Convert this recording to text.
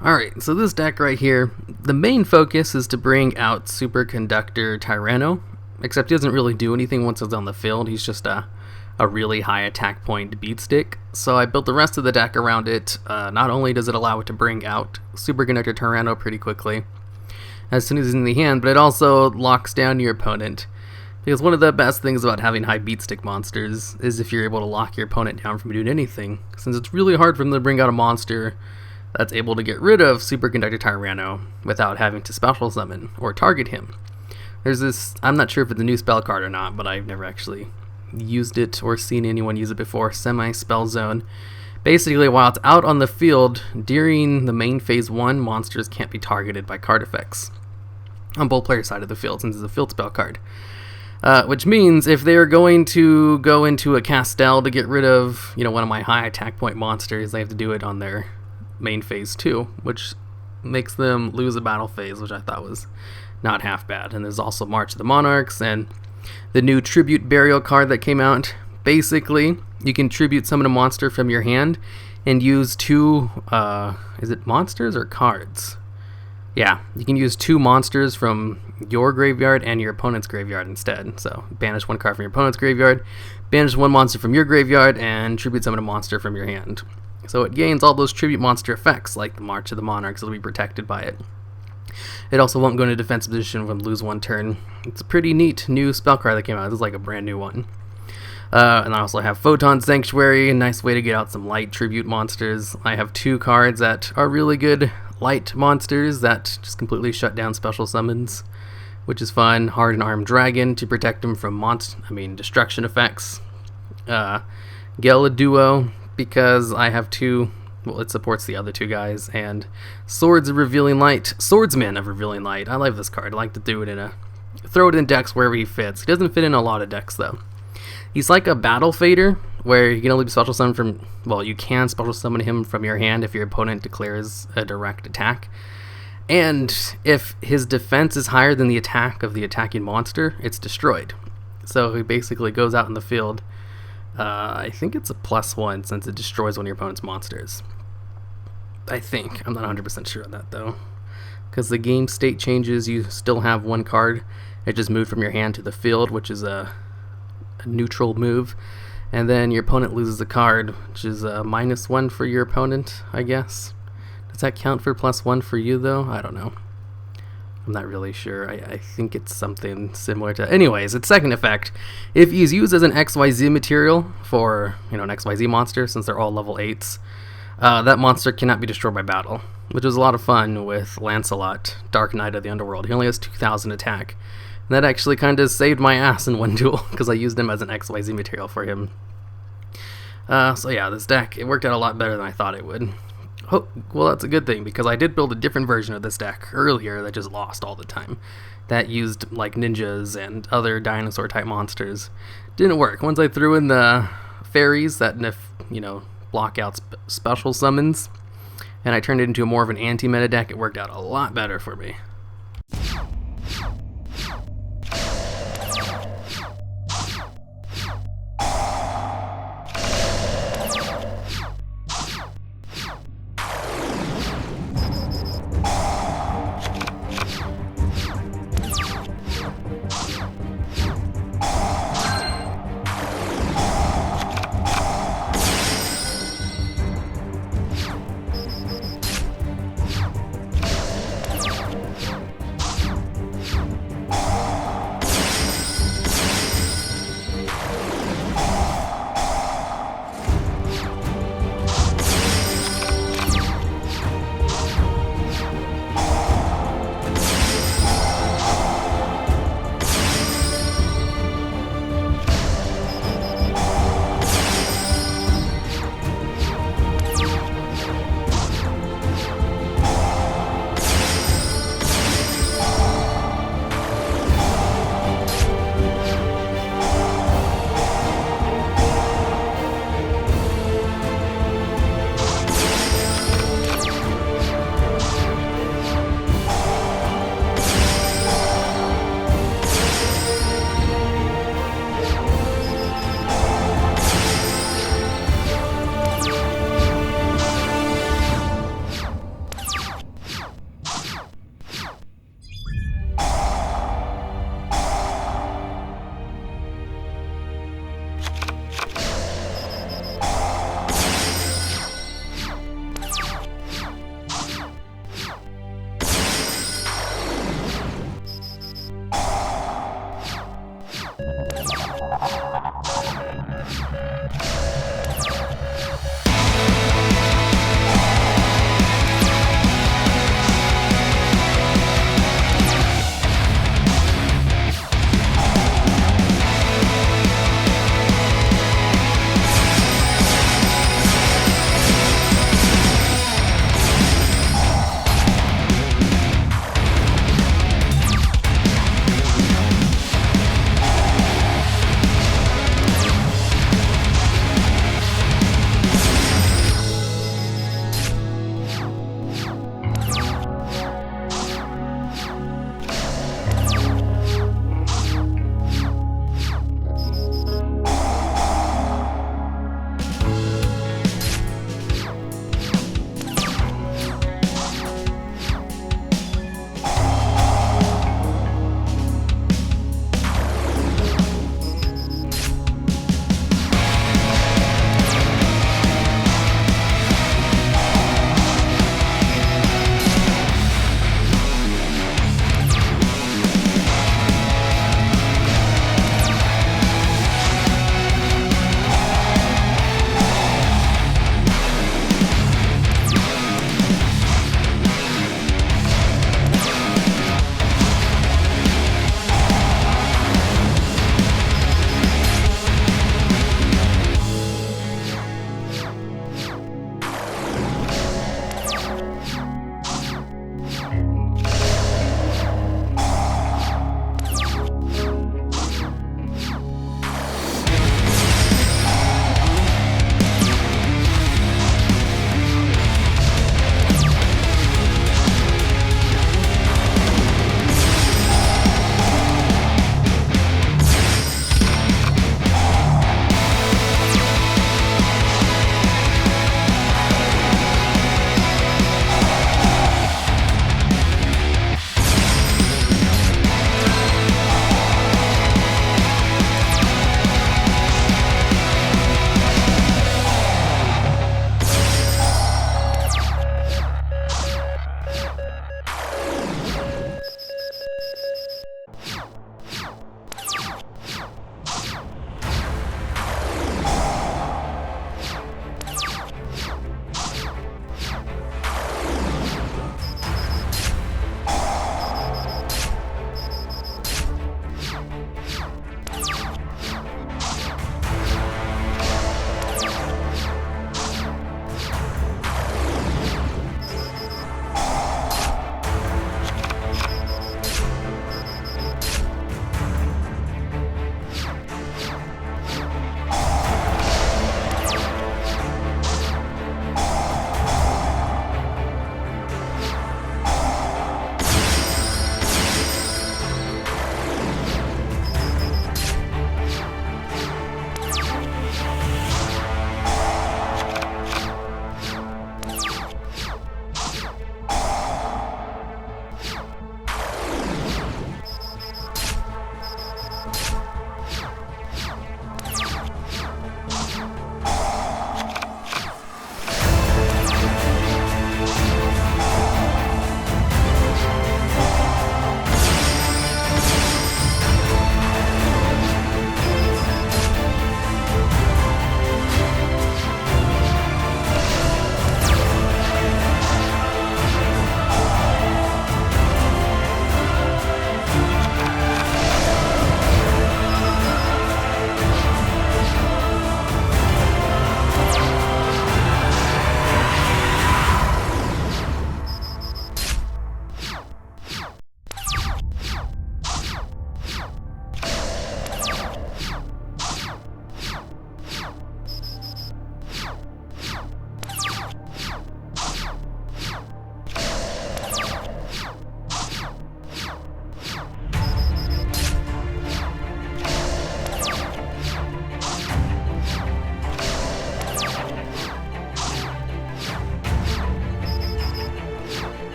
Alright, so this deck right here, the main focus is to bring out Super Conductor Tyranno, except he doesn't really do anything once it's on the field. He's just a really high attack point beat stick. So I built the rest of the deck around it. Not only does it allow it to bring out Super Conductor Tyranno pretty quickly as soon as it's in the hand, but it also locks down your opponent. Because one of the best things about having high beat stick monsters is if you're able to lock your opponent down from doing anything, since it's really hard for them to bring out a monster that's able to get rid of Super Conductor Tyranno without having to special summon or target him. There's this, I'm not sure if it's a new spell card or not, but I've never actually used it or seen anyone use it before, Semi-Spell Zone. Basically, while it's out on the field, during the main phase 1, monsters can't be targeted by card effects on both players' side of the field, since it's a field spell card. Which means if they're going to go into a Castell to get rid of, one of my high attack point monsters, they have to do it on their main phase 2, which makes them lose a battle phase, which I thought was not half bad. And there's also March of the Monarchs and the new Tribute Burial card that came out. Basically, you can tribute summon a monster from your hand and use two, is it monsters or cards? Yeah, you can use 2 monsters from your graveyard and your opponent's graveyard instead. So banish 1 card from your opponent's graveyard, banish 1 monster from your graveyard, and tribute summon a monster from your hand. So it gains all those tribute monster effects, like the March of the Monarchs. It'll be protected by it. It also won't go into defensive position when lose 1 turn. It's a pretty neat new spell card that came out. This is like a brand new one. And I also have Photon Sanctuary, a nice way to get out some light tribute monsters. I have 2 cards that are really good light monsters that just completely shut down special summons, which is fun. Hardened Armed Dragon to protect them from destruction effects. Duo, because I have 2, well, it supports the other 2 guys, and Swords of Revealing Light, Swordsman of Revealing Light. I love this card. I like to do it throw it in decks wherever he fits. He doesn't fit in a lot of decks though. He's like a battle fader, where you can only special summon from, well, you can special summon him from your hand if your opponent declares a direct attack. And if his defense is higher than the attack of the attacking monster, it's destroyed. So he basically goes out in the field. I think it's a +1 since it destroys one of your opponent's monsters. I think. I'm not 100% sure on that though. Because the game state changes, you still have 1 card. It just moved from your hand to the field, which is a neutral move. And then your opponent loses a card, which is a -1 for your opponent, I guess. Does that count for +1 for you though? I don't know. I'm not really sure. I think it's something similar to... Anyways, its second effect, if he's used as an XYZ material for, an XYZ monster, since they're all level 8s, that monster cannot be destroyed by battle, which was a lot of fun with Lancelot, Dark Knight of the Underworld. He only has 2,000 attack. And that actually kind of saved my ass in one duel, because I used him as an XYZ material for him. So yeah, this deck, it worked out a lot better than I thought it would. Oh, well, that's a good thing, because I did build a different version of this deck earlier that just lost all the time. That used, like, ninjas and other dinosaur-type monsters. Didn't work. Once I threw in the fairies that, block out special summons, and I turned it into more of an anti-meta deck, it worked out a lot better for me.